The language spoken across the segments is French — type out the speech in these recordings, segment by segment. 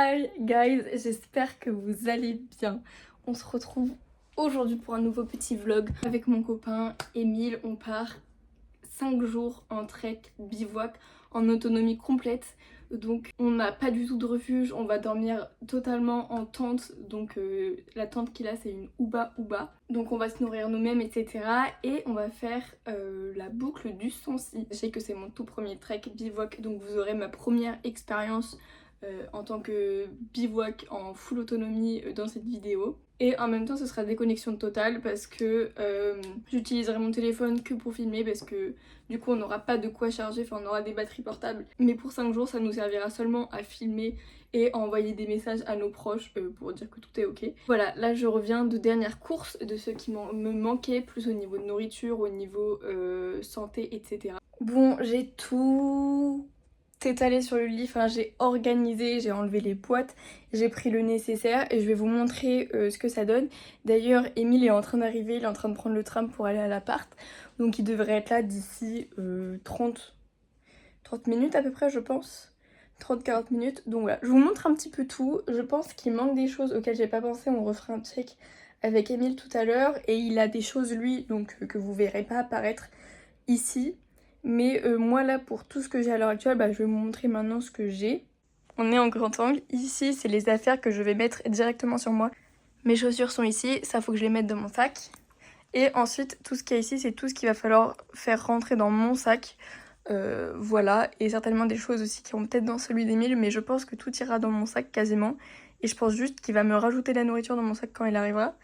Hi guys, j'espère que vous allez bien. On se retrouve aujourd'hui pour un nouveau petit vlog avec mon copain Emile. On part 5 jours en trek bivouac en autonomie complète. Donc on n'a pas du tout de refuge, on va dormir totalement en tente. Donc la tente qu'il a c'est une Uba Uba. Donc on va se nourrir nous-mêmes etc. Et on va faire la boucle du Sancy. Je sais que c'est mon tout premier trek bivouac, donc vous aurez ma première expérience en tant que bivouac en full autonomie dans cette vidéo. Et en même temps ce sera déconnexion totale parce que j'utiliserai mon téléphone que pour filmer parce que du coup on n'aura pas de quoi charger, enfin on aura des batteries portables. Mais pour 5 jours ça nous servira seulement à filmer et à envoyer des messages à nos proches pour dire que tout est ok. Voilà, là je reviens de dernières courses, de ce qui me manquait, plus au niveau de nourriture, au niveau santé, etc. Bon, j'ai tout étalé sur le lit, enfin j'ai organisé, j'ai enlevé les boîtes, j'ai pris le nécessaire et je vais vous montrer ce que ça donne. D'ailleurs Emile est en train d'arriver, il est en train de prendre le tram pour aller à l'appart, donc il devrait être là d'ici 30 minutes à peu près je pense, 30-40 minutes. Donc voilà, je vous montre un petit peu tout. Je pense qu'il manque des choses auxquelles j'ai pas pensé, on refera un check avec Emile tout à l'heure et il a des choses lui donc que vous verrez pas apparaître ici. Mais moi là pour tout ce que j'ai à l'heure actuelle, je vais vous montrer maintenant ce que j'ai. On est en grand angle, ici c'est les affaires que je vais mettre directement sur moi. Mes chaussures sont ici, ça faut que je les mette dans mon sac. Et ensuite tout ce qu'il y a ici c'est tout ce qu'il va falloir faire rentrer dans mon sac. Voilà, et certainement des choses aussi qui vont peut-être dans celui d'Emile, mais je pense que tout ira dans mon sac quasiment. Et je pense juste qu'il va me rajouter de la nourriture dans mon sac quand il arrivera.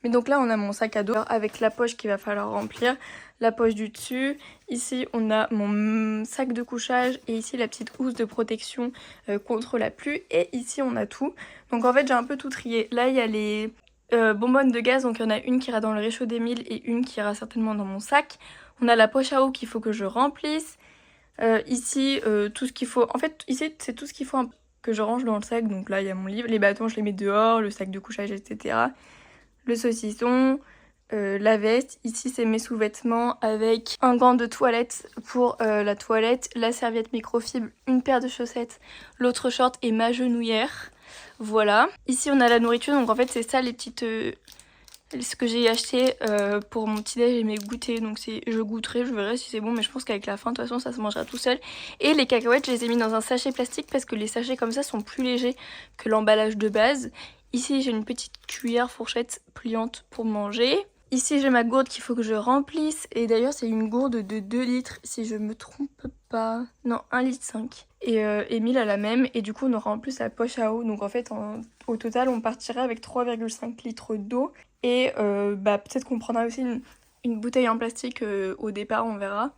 Mais donc là on a mon sac à dos avec la poche qu'il va falloir remplir, la poche du dessus. Ici on a mon sac de couchage et ici la petite housse de protection contre la pluie. Et ici on a tout. Donc en fait j'ai un peu tout trié. Là il y a les bonbonnes de gaz, donc il y en a une qui ira dans le réchaud d'Emile et une qui ira certainement dans mon sac. On a la poche à eau qu'il faut que je remplisse. Ici tout ce qu'il faut, en fait ici c'est tout ce qu'il faut que je range dans le sac. Donc là il y a mon livre, les bâtons je les mets dehors, le sac de couchage etc. Le saucisson, la veste, ici c'est mes sous-vêtements avec un gant de toilette pour la toilette, la serviette microfibre, une paire de chaussettes, l'autre short et ma genouillère. Voilà. Ici on a la nourriture, donc en fait c'est ça les petites... ce que j'ai acheté pour mon petit déj et mes goûters, donc je goûterai, je verrai si c'est bon, mais je pense qu'avec la fin de toute façon ça se mangera tout seul. Et les cacahuètes je les ai mis dans un sachet plastique parce que les sachets comme ça sont plus légers que l'emballage de base. Ici j'ai une petite cuillère fourchette pliante pour manger. Ici j'ai ma gourde qu'il faut que je remplisse, et d'ailleurs c'est une gourde de 2 litres si je me trompe pas, non 1,5 litre. Et Emile a la même, et du coup on aura en plus la poche à eau, donc en fait au total on partirait avec 3,5 litres d'eau. Et peut-être qu'on prendra aussi une bouteille en plastique au départ, on verra.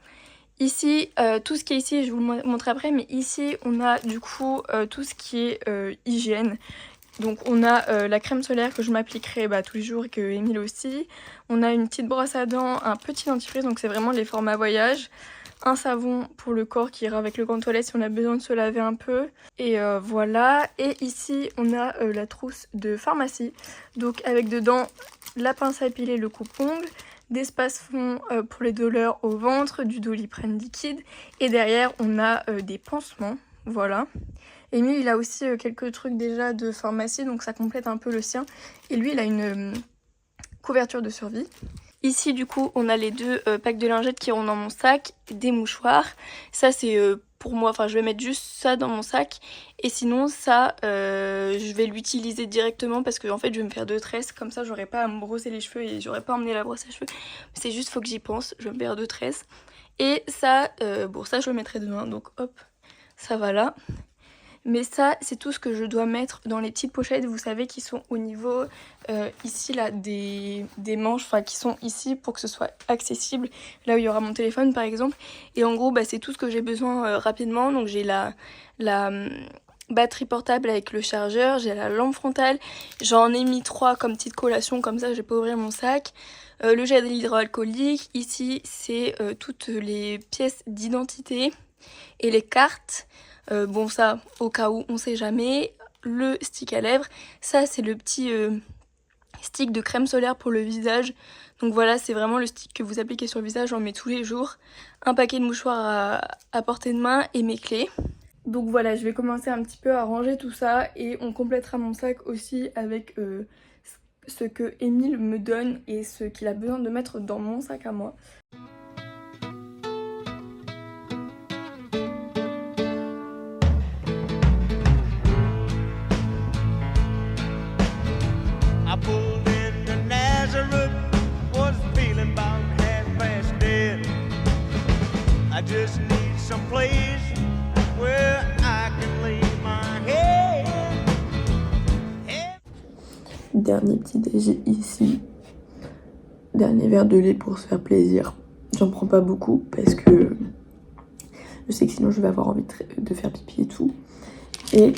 Ici, tout ce qui est ici, je vous le montre après, mais ici on a du coup tout ce qui est hygiène. Donc on a la crème solaire que je m'appliquerai tous les jours et que Emile aussi. On a une petite brosse à dents, un petit dentifrice, donc c'est vraiment les formats voyage. Un savon pour le corps qui ira avec le gant toilette si on a besoin de se laver un peu. Et voilà. Et ici on a la trousse de pharmacie. Donc avec dedans la pince à épiler, le coupe-ongle, des space-fonds pour les douleurs au ventre, du Doliprane liquide. Et derrière on a des pansements. Voilà. Emile il a aussi quelques trucs déjà de pharmacie, donc ça complète un peu le sien. Et lui il a une couverture de survie. Ici du coup on a les 2 packs de lingettes qui iront dans mon sac, des mouchoirs. Ça c'est pour moi, enfin je vais mettre juste ça dans mon sac. Et sinon ça je vais l'utiliser directement parce que en fait je vais me faire 2 tresses. Comme ça j'aurai pas à me brosser les cheveux et j'aurai pas emmené la brosse à cheveux. C'est juste faut que j'y pense, je vais me faire 2 tresses. Et ça, bon ça je le mettrai demain, donc hop, ça va là. Mais ça c'est tout ce que je dois mettre dans les petites pochettes, vous savez, qui sont au niveau ici là des manches, enfin qui sont ici pour que ce soit accessible, là où il y aura mon téléphone par exemple. Et en gros c'est tout ce que j'ai besoin rapidement. Donc j'ai la batterie portable avec le chargeur, j'ai la lampe frontale, j'en ai mis 3 comme petite collation, comme ça je vais pas ouvrir mon sac. Le gel hydroalcoolique, ici c'est toutes les pièces d'identité et les cartes. Bon ça au cas où on sait jamais. Le stick à lèvres, ça c'est le petit stick de crème solaire pour le visage. Donc voilà, c'est vraiment le stick que vous appliquez sur le visage, j'en mets tous les jours. Un paquet de mouchoirs à portée de main et mes clés. Donc voilà, je vais commencer un petit peu à ranger tout ça et on complétera mon sac aussi avec ce que Émile me donne et ce qu'il a besoin de mettre dans mon sac à moi. I pulled into Nazareth, was feeling about half past dead. I just need some place where I can lay my head. Dernier petit déj ici. Dernier verre de lait pour se faire plaisir. J'en prends pas beaucoup parce que je sais que sinon je vais avoir envie de faire pipi et tout. Et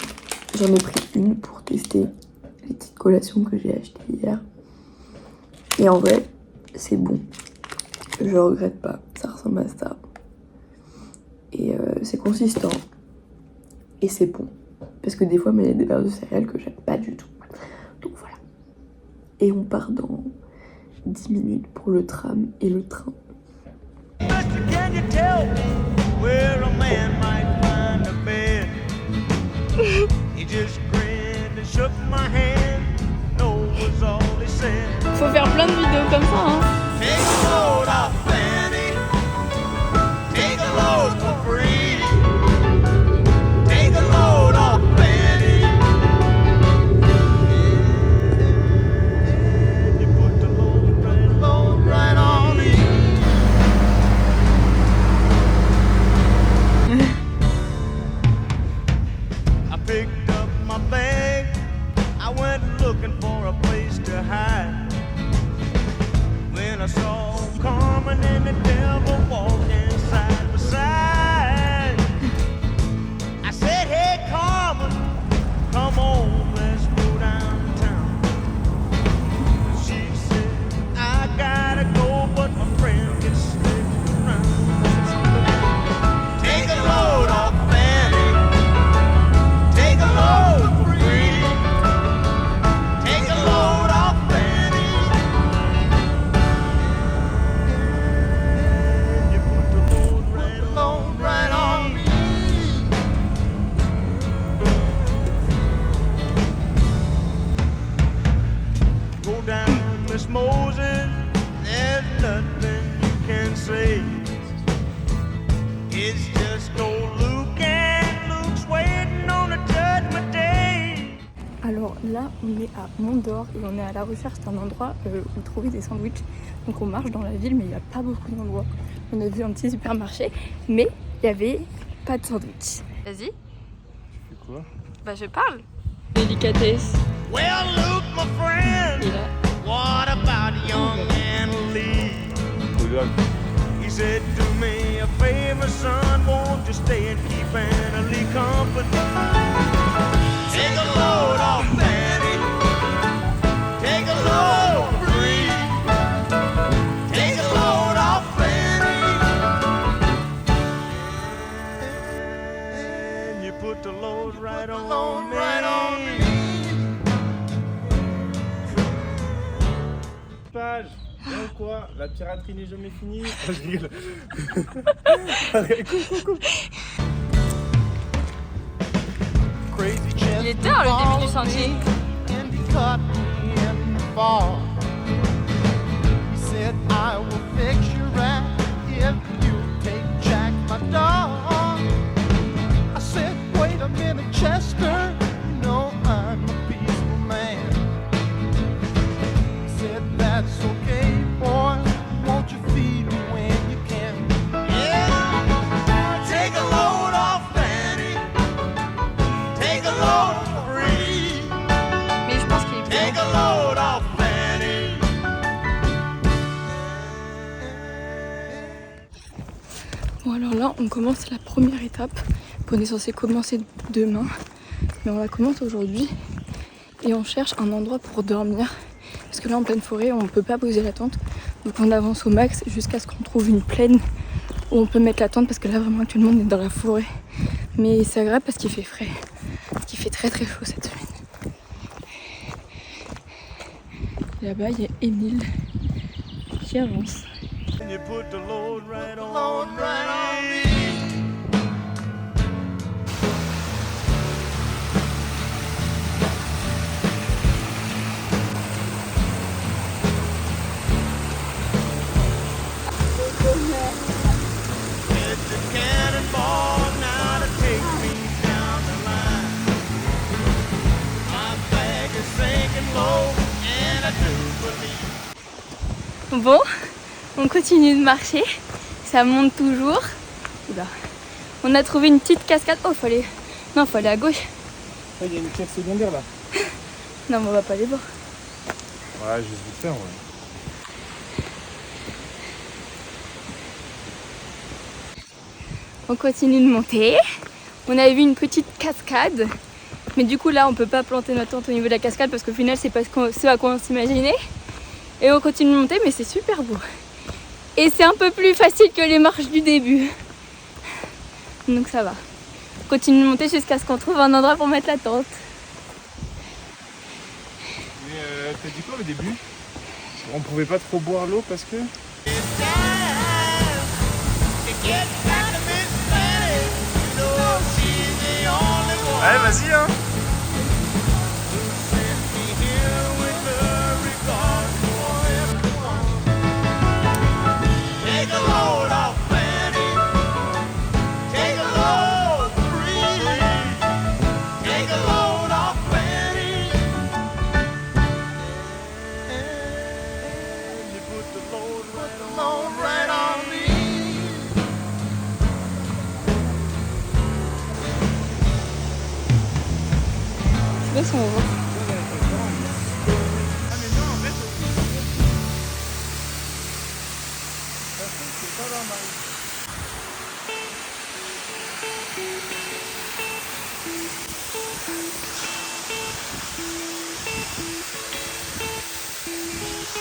j'en ai pris une pour tester les petites collations que j'ai achetées hier. Et en vrai, c'est bon. Je regrette pas. Ça ressemble à ça. Et c'est consistant. Et c'est bon. Parce que des fois, il y a des verres de céréales que j'aime pas du tout. Donc voilà. Et on part dans 10 minutes pour le tram et le train. Can you tell where a man might find a bed? He just grinned and shook my hand. No was all he said. Faut faire plein de vidéos comme ça, hein. Take a load off Fanny. Take a load for free. Take a load off Fanny. You put the load right on me. I picked up my bag. I went looking for a place to hide. When I saw Carmen and the devil walking side by side, I said, hey Carmen, come on, let's go downtown. She said, I gotta go, but my friend can stick around. Take a load off Fanny. Take a load for free. Take a load off Fanny. You put the load right on me. Go down, Miss Moses. There's nothing you can say. It's just old Luke and Luke's waiting on a judgment day. Alors là, on est à Mont-d'Or et on est à la recherche d'un endroit où trouver des sandwichs. Donc on marche dans la ville, mais il n'y a pas beaucoup d'endroits. On a vu un petit supermarché, mais il n'y avait pas de sandwich. Vas-y. Tu fais quoi? Bah je parle. Délicatesse. Well, Luke, my friend, Et là, what about young Annalie? Regarde. He said, do me a favor, son, won't you stay and keep Annalie company? Take a load off Fanny. Take a load free. Take a load off Fanny. And you put the load right on me. Page. Bien ou quoi? La piraterie n'est jamais finie. Je rigole. Crazy chest il est tard le début du sentier. and he cut me in the fall. He said, I will fix you right if you take Jack, my dog. I said, wait a minute, Chester, you know I'm a peaceful man. He said, that's okay, boy, won't you feed me when you can? Yeah, take a load off Fanny. Take a load free. Mais je pense qu'il est Take a load off Fanny. Bon alors là, on commence la première étape qu'on est censé commencer demain. Mais on la commence aujourd'hui. Et on cherche un endroit pour dormir. Parce que là, en pleine forêt, on ne peut pas poser la tente. Donc on avance au max jusqu'à ce qu'on trouve une plaine où on peut mettre la tente. Parce que là, vraiment, tout le monde est dans la forêt. Mais c'est agréable parce qu'il fait frais. Parce qu'il fait très très chaud cette semaine. Là-bas, il y a Émile qui avance. And you put the load right on me. Bon, on continue de marcher, ça monte toujours. Oula. On a trouvé une petite cascade. Oh, faut aller à gauche. Il y a une quête secondaire là. Non, mais on va pas aller voir. Ouais, je vais vite faire, ouais. On continue de monter. On avait vu une petite cascade. Mais du coup là on peut pas planter notre tente au niveau de la cascade parce qu'au final c'est pas ce à quoi on s'imaginait. Et on continue de monter mais c'est super beau. Et c'est un peu plus facile que les marches du début. Donc ça va. On continue de monter jusqu'à ce qu'on trouve un endroit pour mettre la tente. Mais t'as dit quoi au début? On pouvait pas trop boire l'eau parce que... Allez, vas-y, hein. Là, on va voir.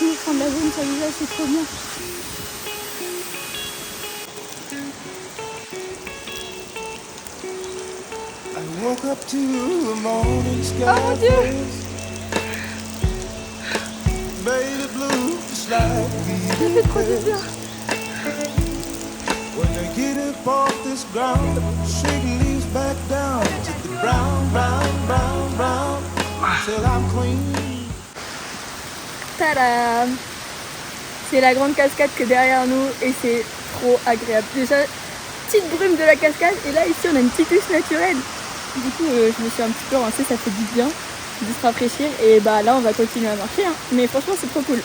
Le fond de la zone, ça visage, c'est trop bien. I woke up to the morning sky. Oh mon Dieu! Made it blue just like we C'est trop bien. when I get up off this ground, shaking leaves back down to the brown, brown, brown, brown, till I'm clean. Tadam! C'est la grande cascade qui est derrière nous et c'est trop agréable. Déjà, petite brume de la cascade et là ici on a une petite douche naturelle. Du coup je me suis un petit peu rincée, ça fait du bien de se rafraîchir et bah là on va continuer à marcher hein. Mais franchement c'est trop cool.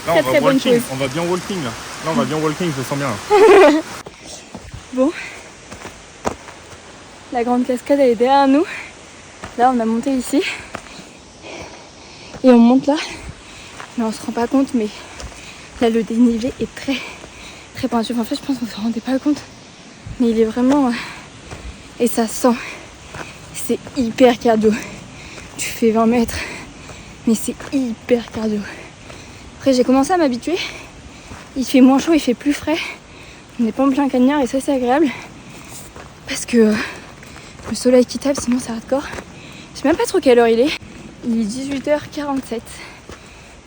Là, Très très bonne chose. On va bien walking là. Là on va bien walking, je le sens bien. Bon, la grande cascade elle est derrière nous. Là on a monté ici et on monte là. Mais on se rend pas compte, mais là le dénivelé est très très pointu. En fait je pense qu'on se rendait pas compte. Mais il est vraiment... Et ça sent. C'est hyper cardio. Tu fais 20 mètres, mais c'est hyper cardio. Après j'ai commencé à m'habituer. Il fait moins chaud, il fait plus frais. On n'est pas en plein cagnard et ça c'est agréable. Parce que le soleil qui tape, sinon c'est hardcore. Je sais même pas trop quelle heure il est. Il est 18h47.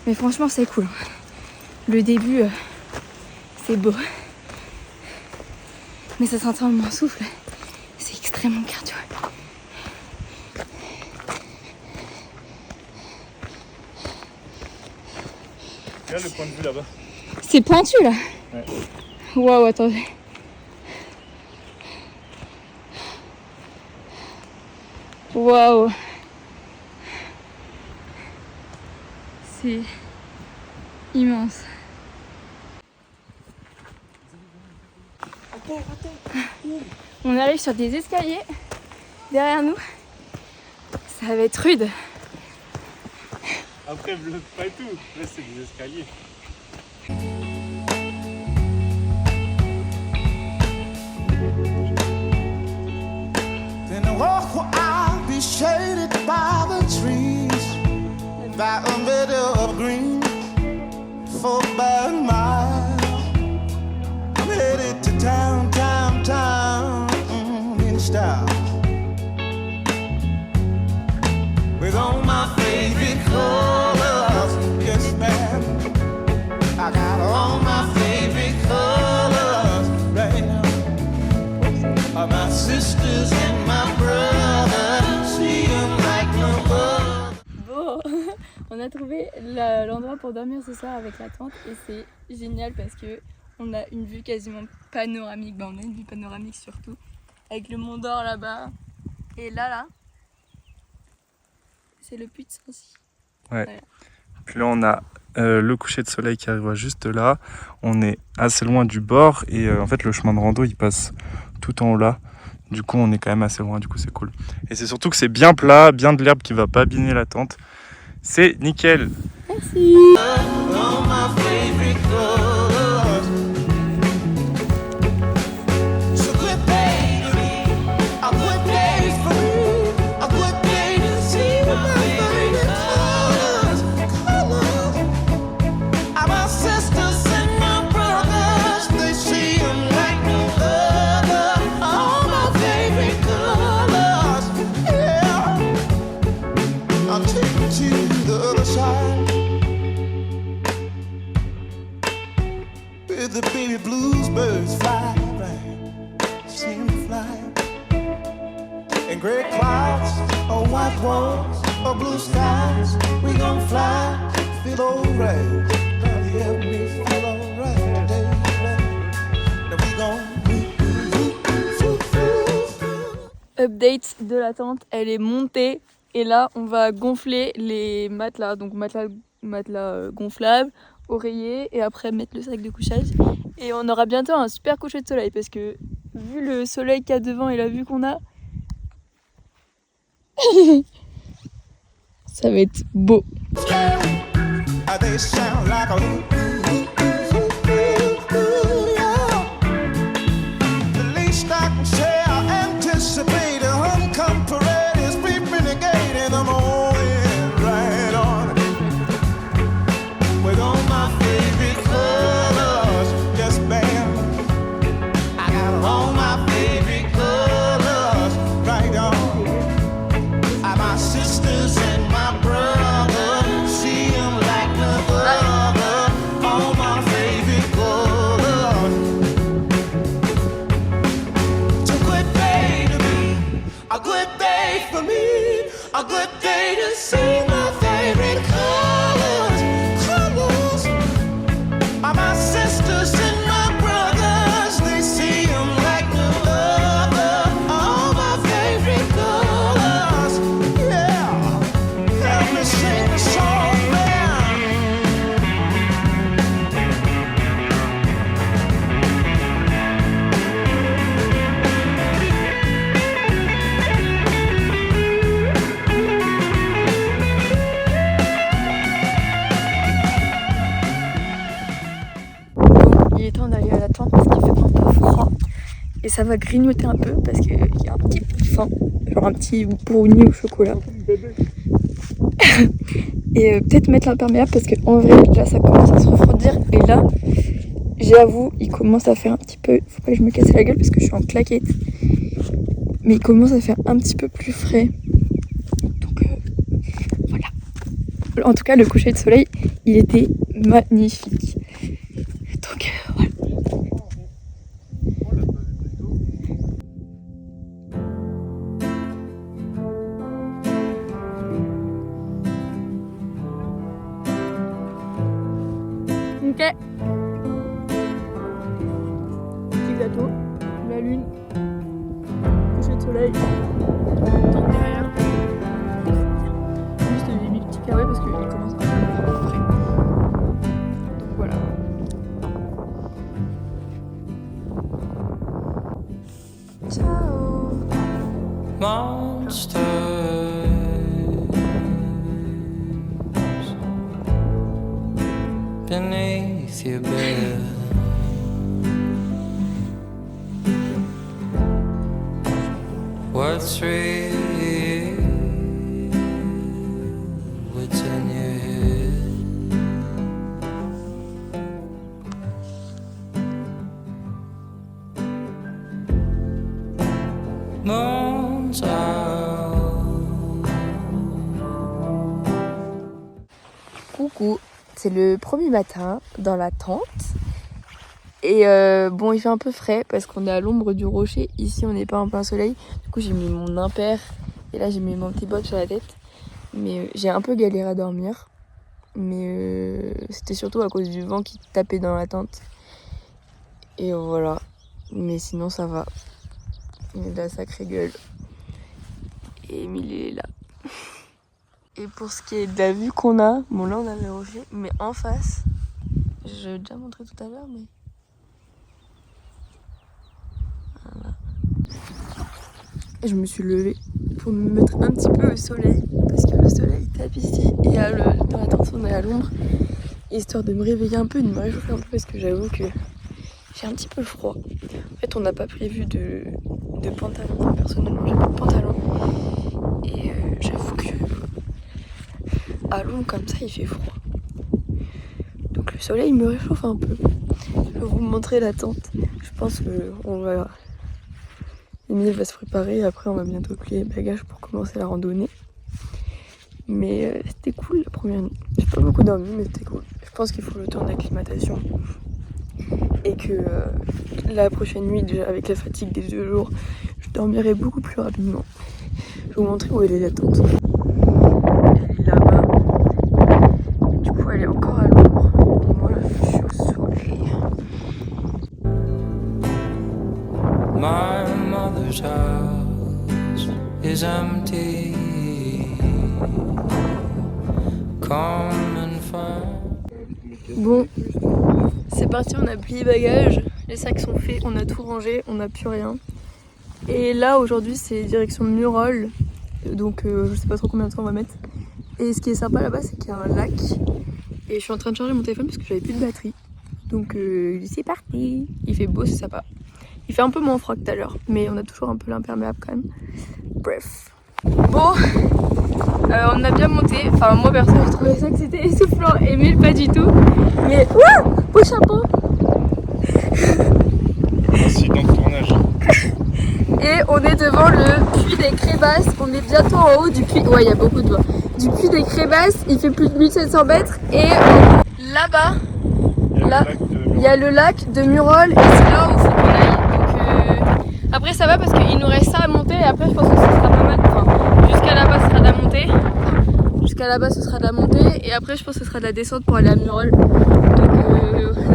Mais franchement c'est cool. Le début, c'est beau. Mais ça s'entend mon souffle. C'est extrêmement cardio. Regarde le point de vue là-bas. C'est pointu là. Ouais. Waouh, attendez. Waouh. C'est immense. On arrive sur des escaliers derrière nous. Ça va être rude. Après, bloque pas et tout. Là, c'est des escaliers. Then I walk where I'll be shaded by the trees, by a meadow of green for about a mile. I'm headed to town, town, town, in style, with all my favorite colors. Yes, ma'am, I got all my favorite colors right now. My sisters and my brothers, see them like no other. Bon, on a trouvé l'endroit pour dormir ce soir avec la tente et c'est génial parce que on a une vue quasiment panoramique. Ben, on a une vue panoramique surtout avec le Mont d'Or là-bas et là, c'est le puits de Sancy. Ouais. Voilà. Puis là, on a le coucher de soleil qui arrivera juste là. On est assez loin du bord et en fait le chemin de rando il passe tout en haut là. Du coup on est quand même assez loin, du coup c'est cool. Et c'est surtout que c'est bien plat, bien de l'herbe qui va pas abîmer la tente. C'est nickel. Merci. All my favorite colors. So good day to me, a good day for me, a good day to see my favorite colors. Are my sisters and my brothers, they see them like no other. All my favorite colors, yeah. I'll take you to the other side. Where the baby bluebirds fly, right? See them fly. And gray clouds, or white walls, or blue skies. We gon' fly, feel alright. Now help me feel alright today. Now we gon' Update de la tente, elle est montée et là on va gonfler les matelas, donc matelas gonflables, oreiller et après mettre le sac de couchage et on aura bientôt un super coucher de soleil parce que vu le soleil qu'il y a devant et la vue qu'on a, ça va être beau. They sound like a the least I can say, I anticipate a homecoming parade is beeping the gate in the morning, right on. With all my favorite colors, just bam. I got all my favorite colors, right on. I my sisters and my brothers, see them like no other. All my favorite colors. It's a good day to me, a good day for me, a good day to see my favorite colors. Colors are my sisters and my brothers, they see them like no other. All my favorite colors, yeah. Help me sing a song, man. Bon, il est temps d'aller à la tente parce qu'il fait un peu froid et ça va grignoter un peu parce qu'il y a un petit peu de faim, genre un petit brownie au chocolat. Et peut-être mettre l'imperméable parce qu'en vrai là ça commence à se refroidir et là j'avoue il commence à faire un petit peu, faut pas que je me casse la gueule parce que je suis en claquette, mais il commence à faire un petit peu plus frais, donc voilà. En tout cas le coucher de soleil il était magnifique, donc voilà. Ok. Petit gâteau, la lune, coucher de soleil, tente derrière. Juste j'ai mis le petit carré parce qu'il commence à faire frais. Donc voilà. Ciao. Monsters beneath your bed. What's real? What's in your head? Moons out. Coucou, c'est le premier matin dans la tente et bon il fait un peu frais parce qu'on est à l'ombre du rocher, ici on n'est pas en plein soleil, du coup j'ai mis mon impair et là j'ai mis mon petit bob sur la tête, mais j'ai un peu galéré à dormir, mais c'était surtout à cause du vent qui tapait dans la tente et voilà, mais sinon ça va, il est de la sacrée gueule et Emile est là. Et pour ce qui est de la vue qu'on a, bon là on a les rochers, mais en face, j'ai déjà montré tout à l'heure, mais... Voilà. Et je me suis levée pour me mettre un petit peu au soleil, parce que le soleil tape ici, et dans la tente on est à l'ombre, histoire de me réveiller un peu, de me réchauffer un peu, parce que j'avoue que j'ai un petit peu froid. En fait on n'a pas prévu de pantalon, enfin personnellement j'ai pas de pantalon, et j'avoue que à l'ombre comme ça il fait froid. Donc le soleil me réchauffe un peu. Je vais vous montrer la tente. Je pense que Émile va se préparer, après on va bientôt plier les bagages pour commencer la randonnée. Mais c'était cool la première nuit. J'ai pas beaucoup dormi mais c'était cool. Je pense qu'il faut le temps d'acclimatation. Et que la prochaine nuit, déjà avec la fatigue des 2 jours, je dormirai beaucoup plus rapidement. Je vais vous montrer où elle est la tente. Elle est là-bas. Du coup elle est encore à l'ombre. Et moi là je suis au soleil. My mother's house is empty. Come and find. Bon, c'est parti, on a plié les bagages, les sacs sont faits, on a tout rangé, on n'a plus rien. Et là aujourd'hui c'est direction Murol, donc je sais pas trop combien de temps on va mettre. Et ce qui est sympa là-bas c'est qu'il y a un lac. Et je suis en train de charger mon téléphone parce que j'avais plus de batterie. Donc c'est parti. Il fait beau, c'est sympa. Il fait un peu moins froid que tout à l'heure, mais on a toujours un peu l'imperméable quand même. Bref. Bon, on a bien monté. Enfin moi perso je trouvais ça que c'était essoufflant. Émile pas du tout. Mais ouah, beau chapeau. Incident de tournage. Et on est devant le puits des Crébasses. On est bientôt en haut du puits. Ouais, il y a beaucoup de vent. Du puits des Crébasses, il fait plus de 1700 mètres. Et là-bas, là, il y a le lac de Murol. Et c'est là où il faut qu'on aille. Donc, après, ça va parce qu'il nous reste ça à monter. Et après, je pense que ce sera pas mal. Enfin, jusqu'à là-bas, ce sera de la montée. Jusqu'à là-bas, ce sera de la montée. Et après, je pense que ce sera de la descente pour aller à Murol. Donc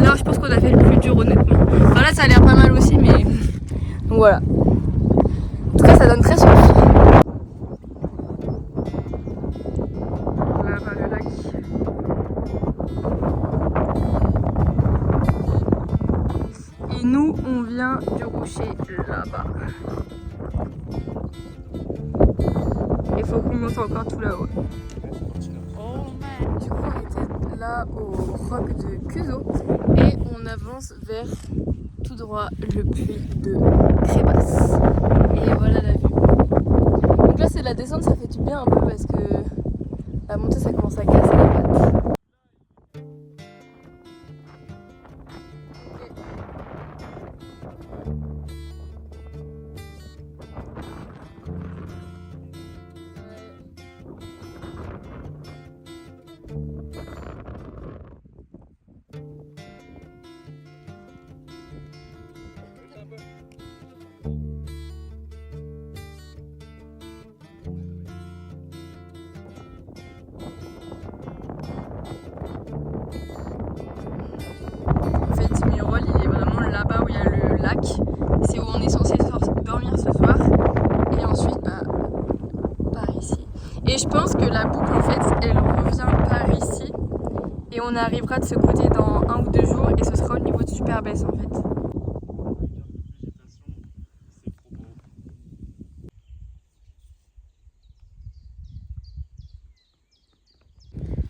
là, je pense qu'on a fait le plus dur, honnêtement. Enfin, là, ça a l'air pas mal aussi, mais. Donc voilà. En tout cas, ça donne très soif. Là-bas, le lac. Et nous, on vient du rocher là-bas. Il faut qu'on monte encore tout là-haut. Du coup, on était là au roc de Cuso et on avance vers tout droit le puits de Crébasses. Et voilà la vue. Donc là, c'est la descente, ça fait du bien un peu parce que la montée, ça commence à casser les pattes. En fait, Murol, il est vraiment là-bas où il y a le lac. C'est où on est censé dormir ce soir. Et ensuite, par ici. Et je pense que la boucle, en fait, elle revient par ici. Et on arrivera de ce côté dans 1 ou 2 jours. Et ce sera au niveau de Superbès, en fait.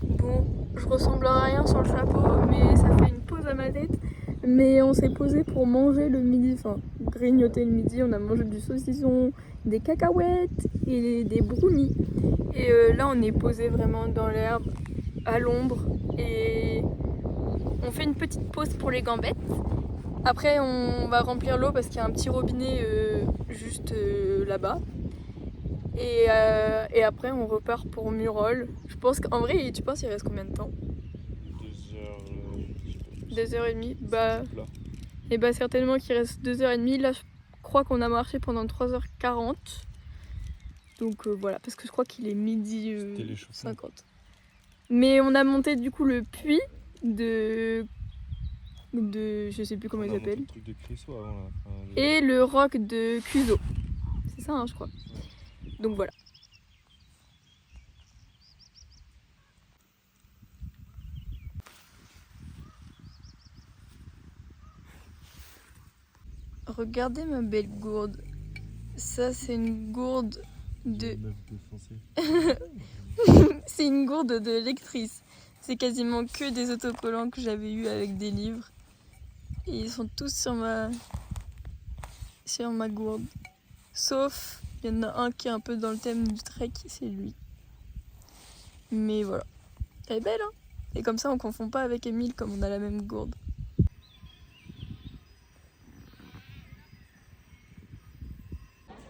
Bon, je ressemble à rien sur le chapeau, mais ça fait une pause à ma tête. Mais on s'est posé pour manger le midi, enfin grignoter le midi. On a mangé du saucisson, des cacahuètes et des brownies. Et là on est posé vraiment dans l'herbe, à l'ombre. Et on fait une petite pause pour les gambettes. Après on va remplir l'eau parce qu'il y a un petit robinet juste là-bas. Et après on repart pour Murol. Je pense qu'en vrai, tu penses il reste combien de temps? 2h30. Et bah certainement qu'il reste 2h30. Là je crois qu'on a marché pendant 3h40. Donc voilà, parce que je crois qu'il est midi 50. Mais on a monté du coup le puits de je sais plus comment il s'appelle. Et le roc de Cuso. C'est ça hein, je crois. Donc voilà. Regardez ma belle gourde. Ça, c'est une gourde de... c'est une gourde de lectrice. C'est quasiment que des autocollants que j'avais eu avec des livres. Et ils sont tous sur ma gourde. Sauf, il y en a un qui est un peu dans le thème du trek, c'est lui. Mais voilà. Elle est belle, hein? Et comme ça, on confond pas avec Émile comme on a la même gourde.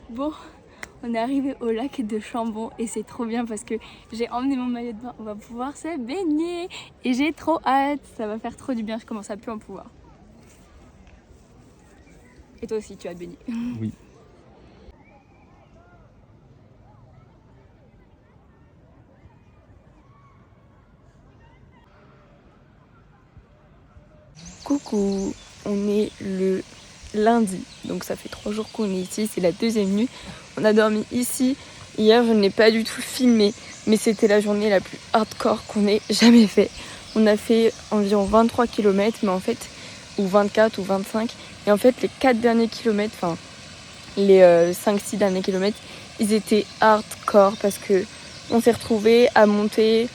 Bon, on est arrivé au lac de Chambon et c'est trop bien parce que j'ai emmené mon maillot de bain. On va pouvoir se baigner et j'ai trop hâte. Ça va faire trop du bien, je commence à plus en pouvoir. Et toi aussi, tu vas te baigner. Oui. Coucou, on est le lundi, donc ça fait 3 jours qu'on est ici, c'est la 2e nuit. On a dormi ici, hier je n'ai pas du tout filmé, mais c'était la journée la plus hardcore qu'on ait jamais fait. On a fait environ 23 km, mais en fait, ou 24 ou 25, et en fait les 4 derniers kilomètres, enfin les 5-6 derniers kilomètres, ils étaient hardcore parce que on s'est retrouvés à monter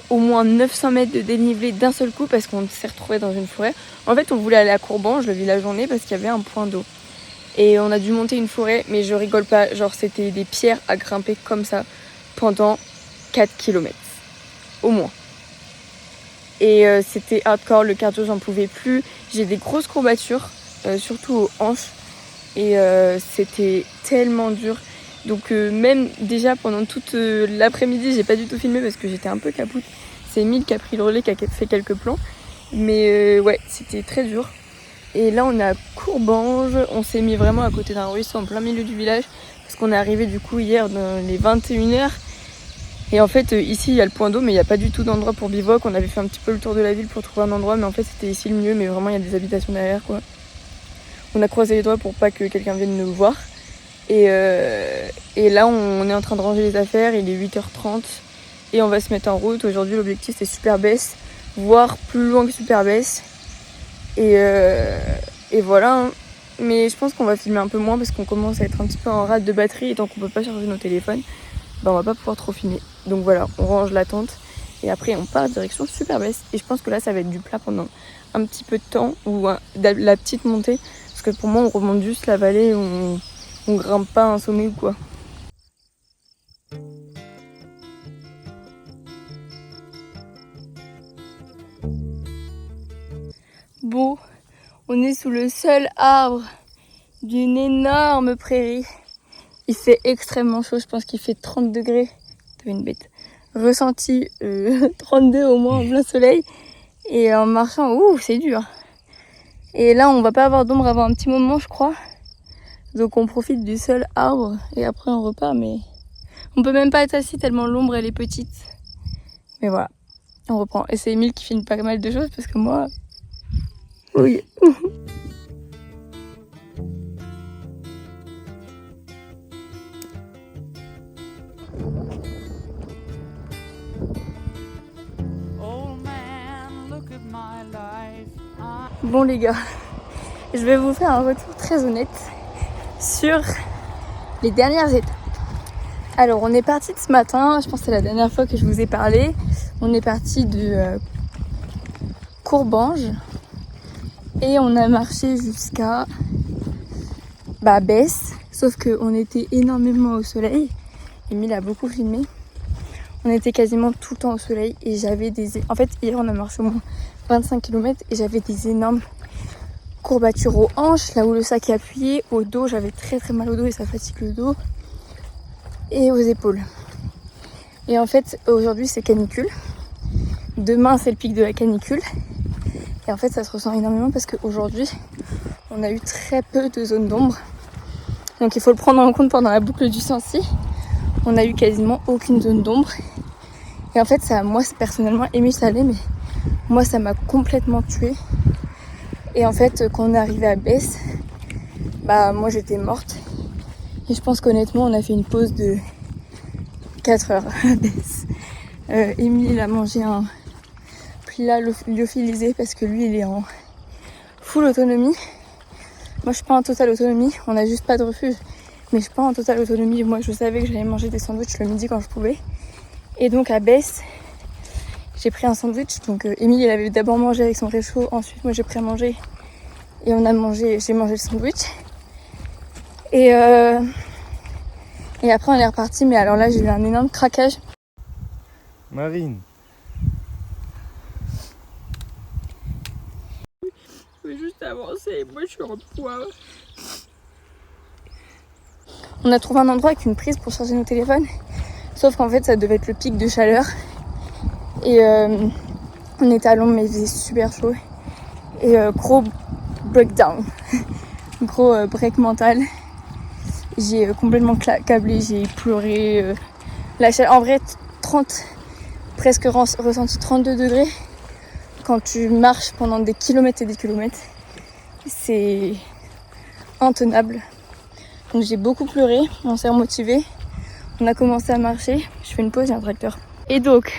au moins 900 mètres de dénivelé d'un seul coup parce qu'on s'est retrouvé dans une forêt. En fait, on voulait aller à Courbange le village où on est parce qu'il y avait un point d'eau. Et on a dû monter une forêt, mais je rigole pas, genre c'était des pierres à grimper comme ça pendant 4 km. Au moins. Et c'était hardcore, le cardio j'en pouvais plus. J'ai des grosses courbatures, surtout aux hanches. Et c'était tellement dur. Donc même déjà pendant toute l'après-midi, j'ai pas du tout filmé parce que j'étais un peu capoute. C'est Émile qui a pris le relais, qui a fait quelques plans. Mais ouais, c'était très dur. Et là on est à Courbange, on s'est mis vraiment à côté d'un ruisseau en plein milieu du village. Parce qu'on est arrivé du coup hier dans les 21h. Et en fait ici il y a le point d'eau mais il n'y a pas du tout d'endroit pour bivouac. On avait fait un petit peu le tour de la ville pour trouver un endroit mais en fait c'était ici le mieux. Mais vraiment il y a des habitations derrière quoi. On a croisé les doigts pour pas que quelqu'un vienne nous voir. Et là on est en train de ranger les affaires, il est 8h30 et on va se mettre en route. Aujourd'hui l'objectif c'est Superbès, voire plus loin que Superbès. Et voilà, hein. Mais je pense qu'on va filmer un peu moins parce qu'on commence à être un petit peu en rate de batterie et tant qu'on peut pas charger nos téléphones, bah on va pas pouvoir trop filmer. Donc voilà, on range la tente et après on part direction Superbès. Et je pense que là ça va être du plat pendant un petit peu de temps ou la petite montée parce que pour moi on remonte juste la vallée, on grimpe pas un sommet ou quoi. Bon, on est sous le seul arbre d'une énorme prairie. Il fait extrêmement chaud, je pense qu'il fait 30 degrés. T'as une bête. Ressenti 32 au moins en plein soleil. Et en marchant, c'est dur. Et là, on va pas avoir d'ombre avant un petit moment, je crois. Donc on profite du seul arbre et après on repart, mais on peut même pas être assis tellement l'ombre elle est petite. Mais voilà, on reprend. Et c'est Émile qui filme pas mal de choses parce que moi... Oui. Bon les gars, je vais vous faire un retour très honnête sur les dernières étapes. Alors on est parti de ce matin, je pense que c'est la dernière fois que je vous ai parlé. On est parti de Courbange et on a marché jusqu'à Besse, sauf qu'on était énormément au soleil. Émile a beaucoup filmé. On était quasiment tout le temps au soleil et j'avais des... En fait hier on a marché au moins 25 km et j'avais des énormes courbatures aux hanches, là où le sac est appuyé, au dos, j'avais très très mal au dos et ça fatigue le dos, et aux épaules. Et en fait aujourd'hui c'est canicule, demain c'est le pic de la canicule, et en fait ça se ressent énormément parce qu'aujourd'hui on a eu très peu de zones d'ombre, donc il faut le prendre en compte pendant la boucle du Sancy. On a eu quasiment aucune zone d'ombre, et en fait ça, moi personnellement, Émile ça allait, mais moi ça m'a complètement tuée. Et en fait quand on est arrivé à Besse, bah moi j'étais morte. Et je pense qu'honnêtement on a fait une pause de 4 heures à Besse. Émile a mangé un plat lyophilisé parce que lui il est en full autonomie. Moi je suis pas en totale autonomie, on a juste pas de refuge. Mais je suis pas en totale autonomie. Moi je savais que j'allais manger des sandwichs le midi quand je pouvais. Et donc à Besse, j'ai pris un sandwich. Donc Émile il avait d'abord mangé avec son réchaud. Ensuite moi j'ai pris à manger. Et j'ai mangé le sandwich. Et après on est reparti. Mais alors là j'ai eu un énorme craquage. Marine. Je veux juste avancer. Moi je suis en poids. On a trouvé un endroit avec une prise pour charger nos téléphones. Sauf qu'en fait ça devait être le pic de chaleur. Et on était à l'ombre mais il faisait super chaud. Et gros breakdown. Gros break mental. J'ai complètement câblé, j'ai pleuré. La chaleur, en vrai presque ressenti 32 degrés. Quand tu marches pendant des kilomètres et des kilomètres. C'est intenable. Donc j'ai beaucoup pleuré, on s'est remotivé, on a commencé à marcher, je fais une pause, il y a un tracteur. Et donc,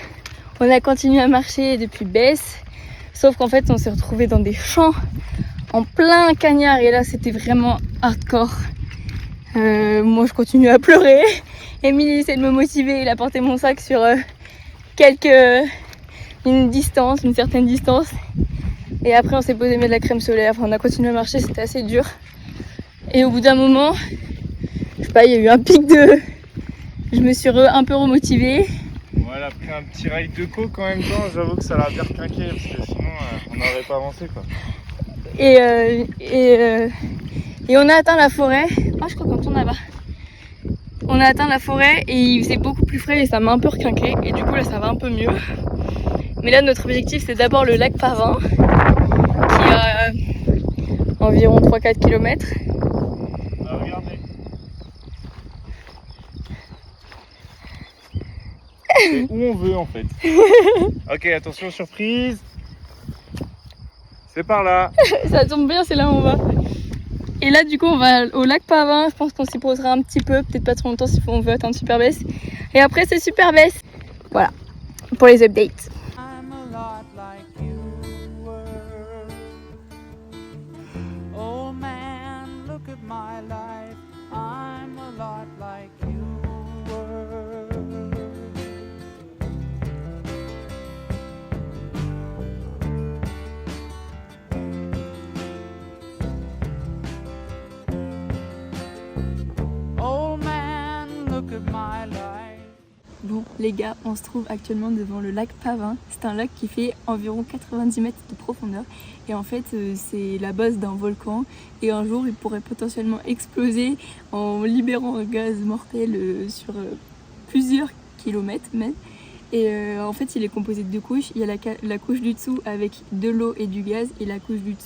on a continué à marcher depuis Besse, sauf qu'en fait on s'est retrouvés dans des champs, en plein cagnard, et là c'était vraiment hardcore. Moi je continue à pleurer, Émile essaie de me motiver, il a porté mon sac sur une certaine distance. Et après on s'est posé mettre de la crème solaire, enfin, on a continué à marcher, c'était assez dur. Et au bout d'un moment, je sais pas, il y a eu un pic de... Je me suis un peu remotivée. Bon, elle a pris un petit ride de coke en même temps, j'avoue que ça l'a bien requinqué parce que sinon on n'aurait pas avancé quoi. Et on a atteint la forêt. Oh, je crois qu'on tourne là-bas. On a atteint la forêt et il faisait beaucoup plus frais et ça m'a un peu requinqué. Et du coup là ça va un peu mieux. Mais là notre objectif c'est d'abord le lac Pavin qui a environ 3-4 km. Regardez. C'est où on veut en fait. Ok, attention, surprise. C'est par là. Ça tombe bien, c'est là où on va. Et là du coup on va au lac Pavin. Je pense qu'on s'y posera un petit peu, peut-être pas trop longtemps si on veut atteindre Super Besse. Et après c'est Super Besse. Voilà, pour les updates. I'm a lot like you were. Oh man, look at my life. I'm a lot like you were. Oh man, look at my life. Bon les gars, on se trouve actuellement devant le lac Pavin. C'est un lac qui fait environ 90 mètres de profondeur. Et en fait c'est la base d'un volcan. Et un jour il pourrait potentiellement exploser en libérant un gaz mortel sur plusieurs kilomètres même. Et en fait il est composé de deux couches. Il y a la couche du dessous avec de l'eau et du gaz. Et la couche du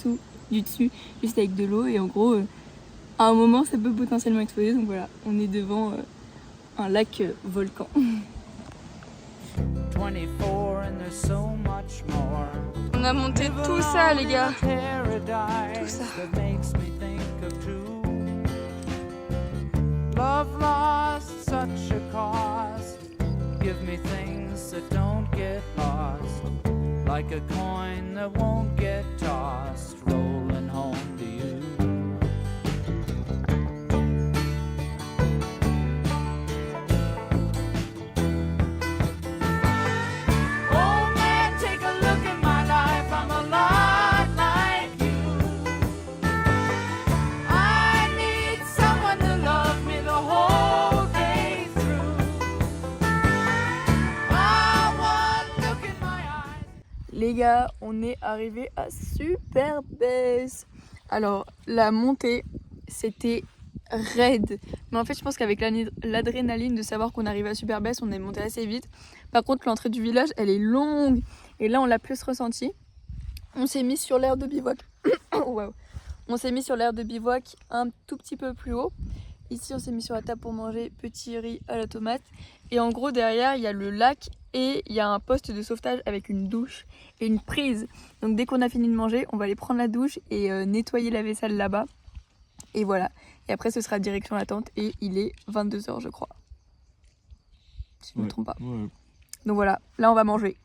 dessus juste avec de l'eau. Et en gros à un moment ça peut potentiellement exploser. Donc voilà, on est devant un lac volcan. 24 and there's so much more. On a monté tout ça les gars. Tout ça. That makes me think of true love lost, such a cost. Give me things that don't get lost, like a coin that won't get tossed, rolling home to you. Les gars, on est arrivé à Super Besse. Alors, la montée, c'était raide. Mais en fait, je pense qu'avec l'adrénaline de savoir qu'on arrive à Super Besse, on est monté assez vite. Par contre, l'entrée du village, elle est longue. Et là, on l'a plus ressenti. On s'est mis sur l'aire de bivouac. Wow. On s'est mis sur l'aire de bivouac un tout petit peu plus haut. Ici, on s'est mis sur la table pour manger petit riz à la tomate. Et en gros, derrière, il y a le lac et il y a un poste de sauvetage avec une douche et une prise. Donc dès qu'on a fini de manger, on va aller prendre la douche et nettoyer la vaisselle là-bas. Et voilà. Et après, ce sera direction la tente et il est 22h, je crois. Si je ne me trompe pas. Ouais. Donc voilà, là, on va manger.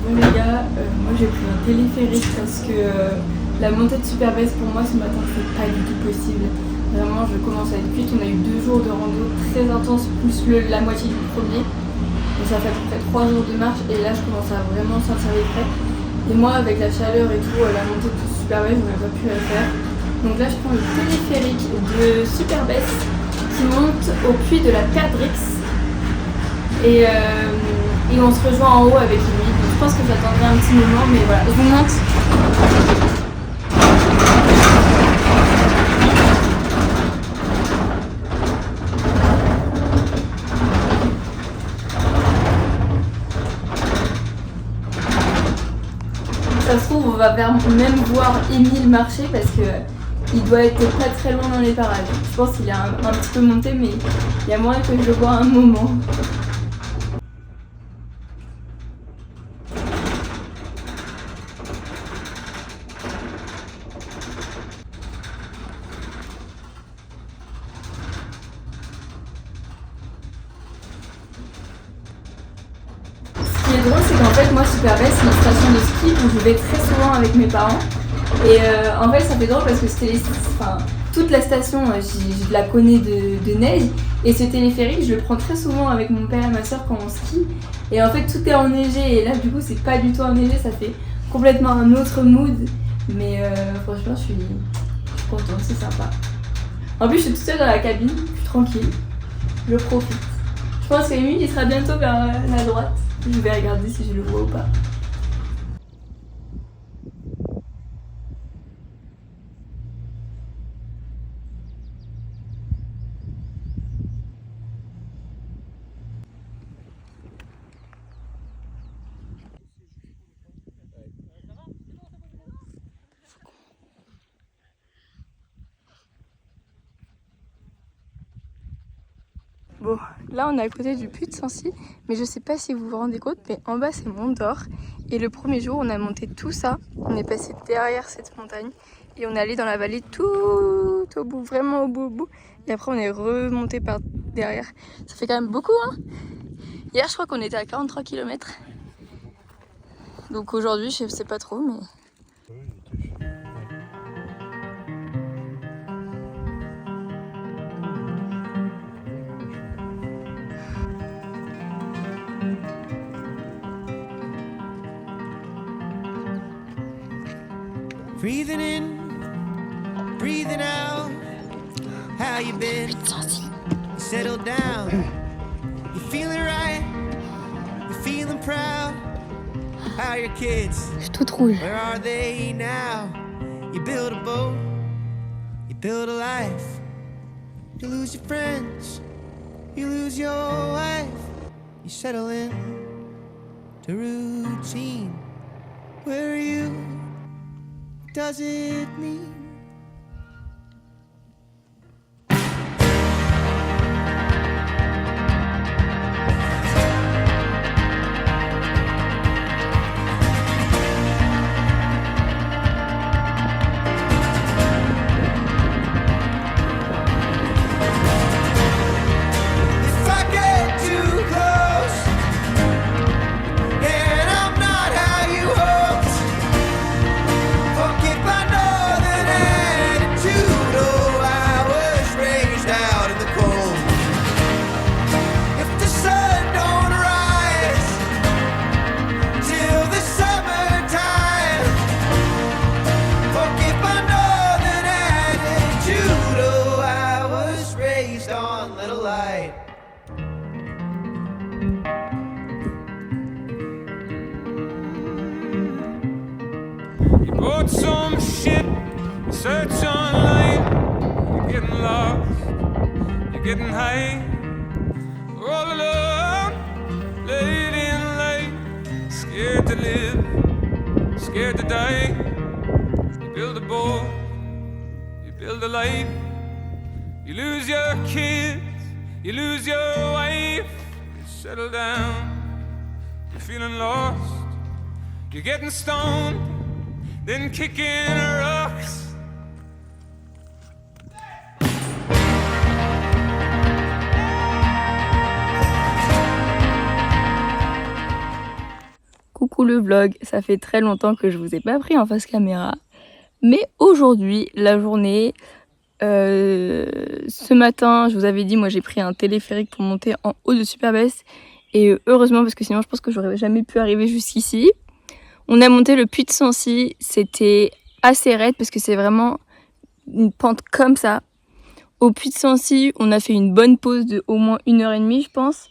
Bon les gars, moi j'ai pris un téléphérique parce que la montée de Super-Besse pour moi ce matin c'est pas du tout possible. Vraiment je commence à être cuite, on a eu 2 jours de rando très intense plus la moitié du premier. Donc ça fait à peu près 3 jours de marche et là je commence à vraiment sentir les frais. Et moi avec la chaleur et tout, la montée de Super-Besse j'aurais pas pu la faire. Donc là je prends le téléphérique de Super-Besse qui monte au puits de la Perdrix. Et on se rejoint en haut avec lui. Donc je pense que j'attendrai un petit moment, mais voilà, je vous montre. Ça se trouve, on va même voir Émile marcher parce que il doit être pas très loin dans les parages. Je pense qu'il est un petit peu monté, mais il y a moyen que je le voie un moment. Ce qui est drôle, c'est qu'en fait, moi, Super-Besse, c'est une station de ski où je vais très souvent avec mes parents. Et en fait, ça fait drôle parce que toute la station, je la connais de neige. Et ce téléphérique, je le prends très souvent avec mon père et ma soeur quand on skie. Et en fait, tout est enneigé. Et là, du coup, c'est pas du tout enneigé. Ça fait complètement un autre mood. Mais franchement, je suis contente, c'est sympa. En plus, je suis toute seule dans la cabine, je suis tranquille. Je profite. Je pense qu'Emile, il sera bientôt vers la droite. Je vais regarder si je le vois ou pas. Bon, là on est à côté du puits de Sancy, mais je sais pas si vous vous rendez compte, mais en bas c'est Mont d'Or. Et le premier jour on a monté tout ça, on est passé derrière cette montagne et on est allé dans la vallée tout au bout, vraiment au bout. Et après on est remonté par derrière. Ça fait quand même beaucoup hein. Hier je crois qu'on était à 43 km. Donc aujourd'hui je sais pas trop mais... Breathing in, breathing out. How you been? You settled down. You feeling right? You feeling proud? How are your kids? Je suis toute rouge. Where are they now? You build a boat, you build a life. You lose your friends, you lose your wife. You settle in to routine. Where are you? Does it mean? Bought some shit, search online. You're getting lost, you're getting high. All alone, late in life. Scared to live, scared to die. You build a boat, you build a life. You lose your kids, you lose your wife. You settle down, you're feeling lost. You're getting stoned, then kicking rocks. Coucou le vlog. Ça fait très longtemps que je vous ai pas pris en face caméra. Mais aujourd'hui, la journée, ce matin, je vous avais dit, moi j'ai pris un téléphérique pour monter en haut de Superbès. Et heureusement, parce que sinon je pense que j'aurais jamais pu arriver jusqu'ici. On a monté le Puy de Sancy, c'était assez raide parce que c'est vraiment une pente comme ça. Au Puy de Sancy, on a fait une bonne pause de au moins 1h30 je pense.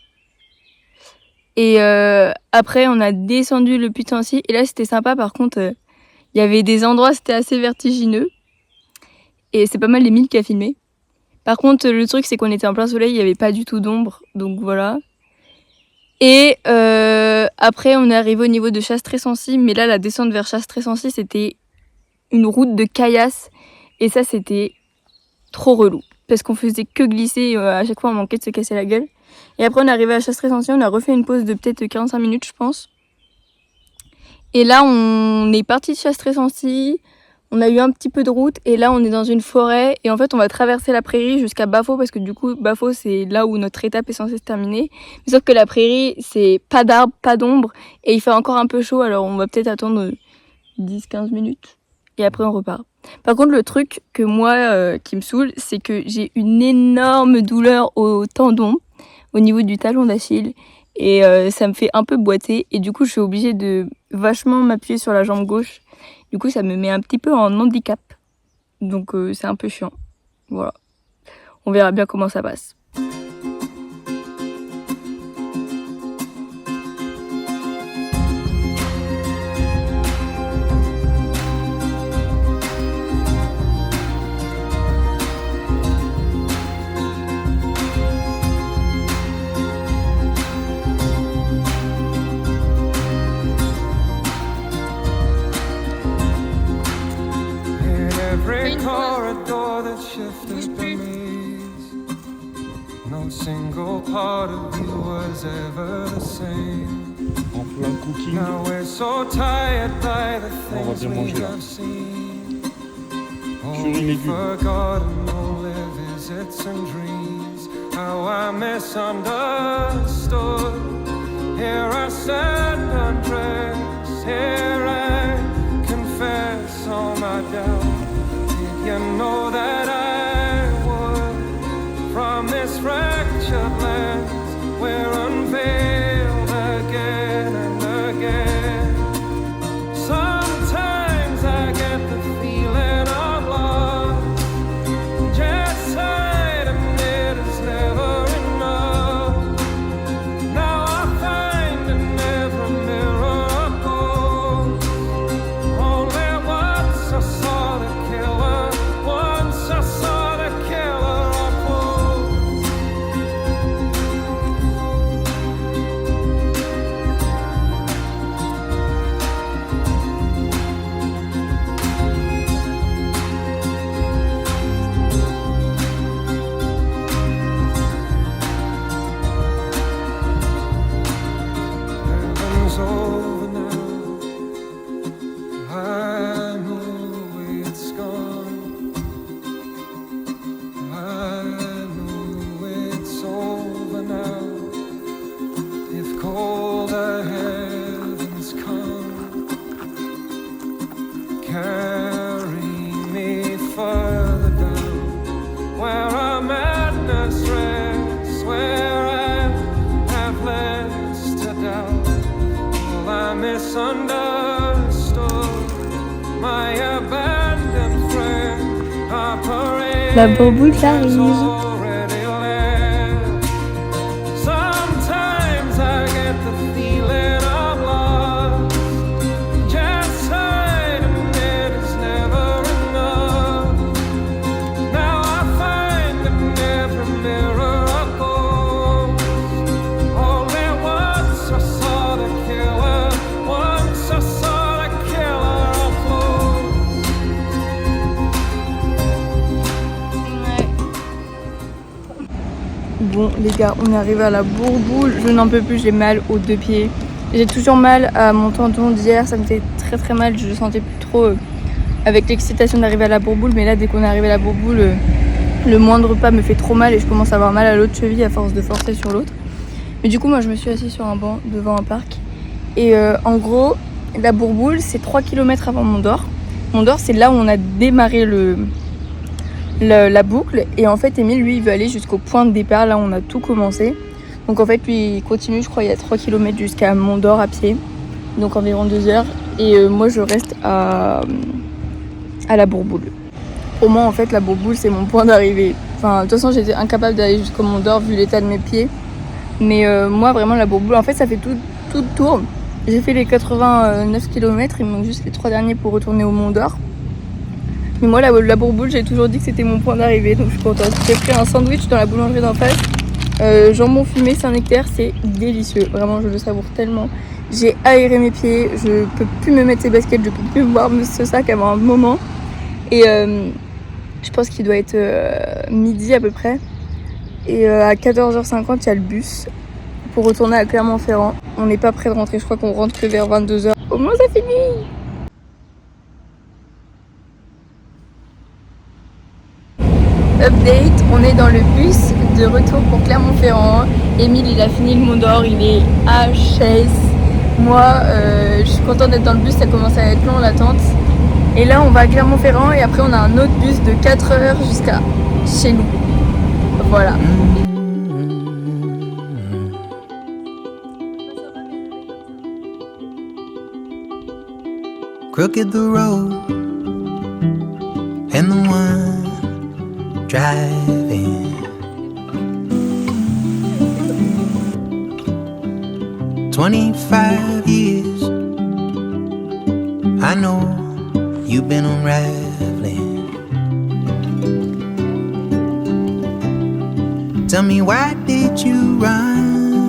Et après on a descendu le Puy de Sancy et là c'était sympa, par contre il y avait des endroits, c'était assez vertigineux. Et c'est pas mal l'Emile qui a filmé. Par contre le truc c'est qu'on était en plein soleil, il n'y avait pas du tout d'ombre, donc voilà. Et après on est arrivé au niveau de Chastres-Sancy, mais là la descente vers Chastres-Sancy c'était une route de caillasse et ça c'était trop relou parce qu'on faisait que glisser, à chaque fois on manquait de se casser la gueule. Et après on est arrivé à Chastres-Sancy, on a refait une pause de peut-être 45 minutes je pense. Et là on est parti de Chastres-Sancy, on a eu un petit peu de route et là on est dans une forêt et en fait on va traverser la prairie jusqu'à Bafo parce que du coup Bafo c'est là où notre étape est censée se terminer. Mais sauf que la prairie c'est pas d'arbres, pas d'ombre et il fait encore un peu chaud, alors on va peut-être attendre 10-15 minutes et après on repart. Par contre le truc que moi qui me saoule, c'est que j'ai une énorme douleur au tendon, au niveau du talon d'Achille et ça me fait un peu boiter et du coup je suis obligée de vachement m'appuyer sur la jambe gauche. Du coup, ça me met un petit peu en handicap. Donc, c'est un peu chiant. Voilà. On verra bien comment ça passe. Every corridor that shifted beneath, no single part of you was ever the same. En plein cooking. Now we're so tired by the On va things bien we manger là. have seen. Curry Only légumes. forgotten all their visits and dreams. How I misunderstood. Here I stand undressed. Here I confess all my doubts. You know that I would, from this fractured land, we're unveiled again and again. Sometimes I get the feeling of lost, just tired and it is never enough. Now I find in every mirror a ghost. Only once I saw the killer. Once I saw the killer up close. Heaven's over now. I know it's gone. I know it's over now. If colder heavens come, carry me further down, where our madness rests, where I have less to doubt. All I misunderstood, my abandoned friend, our parade. La bourboule arrive. Sometimes I get the feeling of lost, just tired and it is never enough. Now I find in every mirror a ghost. Only once I saw the killer, once I saw the killer up close. Bon les gars, on est arrivé à la bourboule. Je n'en peux plus, j'ai mal aux deux pieds. J'ai toujours mal à mon tendon d'hier, ça me fait très très mal. Je le sentais plus trop avec l'excitation d'arriver à la bourboule. Mais là dès qu'on est arrivé à la bourboule, le moindre pas me fait trop mal et je commence à avoir mal à l'autre cheville à force de forcer sur l'autre. Mais du coup moi je me suis assise sur un banc devant un parc. Et en gros, la Bourboule, c'est 3 km avant Mont-d'Or. Mont-d'Or, c'est là où on a démarré la boucle. Et en fait, Émile, lui, il veut aller jusqu'au point de départ, là où on a tout commencé. Donc en fait, lui, il continue, je crois, il y a 3 km jusqu'à Mont-d'Or à pied. Donc environ 2 heures. Et moi, je reste à la Bourboule. Pour moi, en fait, la Bourboule, c'est mon point d'arrivée. Enfin, de toute façon, j'étais incapable d'aller jusqu'au Mont-d'Or vu l'état de mes pieds. Mais moi, vraiment, la Bourboule, en fait, ça fait tout le tour. J'ai fait les 89 km, il me manque juste les 3 derniers pour retourner au Mont-d'Or. Mais moi, la Bourboule, j'ai toujours dit que c'était mon point d'arrivée, donc je suis contente. J'ai pris un sandwich dans la boulangerie d'en face. Jambon fumé Saint-Nectaire, c'est délicieux. Vraiment, je le savoure tellement. J'ai aéré mes pieds, je peux plus me mettre ces baskets, je peux plus voir ce sac avant un moment. Et je pense qu'il doit être midi à peu près. Et à 14h50, il y a le bus pour retourner à Clermont-Ferrand. On n'est pas près de rentrer, je crois qu'on rentre que vers 22h. Au moins ça finit. Update, on est dans le bus de retour pour Clermont-Ferrand. Émile, il a fini le Mont-d'Or, il est HS. Moi, je suis contente d'être dans le bus, ça commence à être long l'attente. Et là, on va à Clermont-Ferrand et après, on a un autre bus de 4 heures jusqu'à chez nous. Voilà. Crooked the road and the one driving. 25 years, I know you've been unraveling. Tell me, why did you run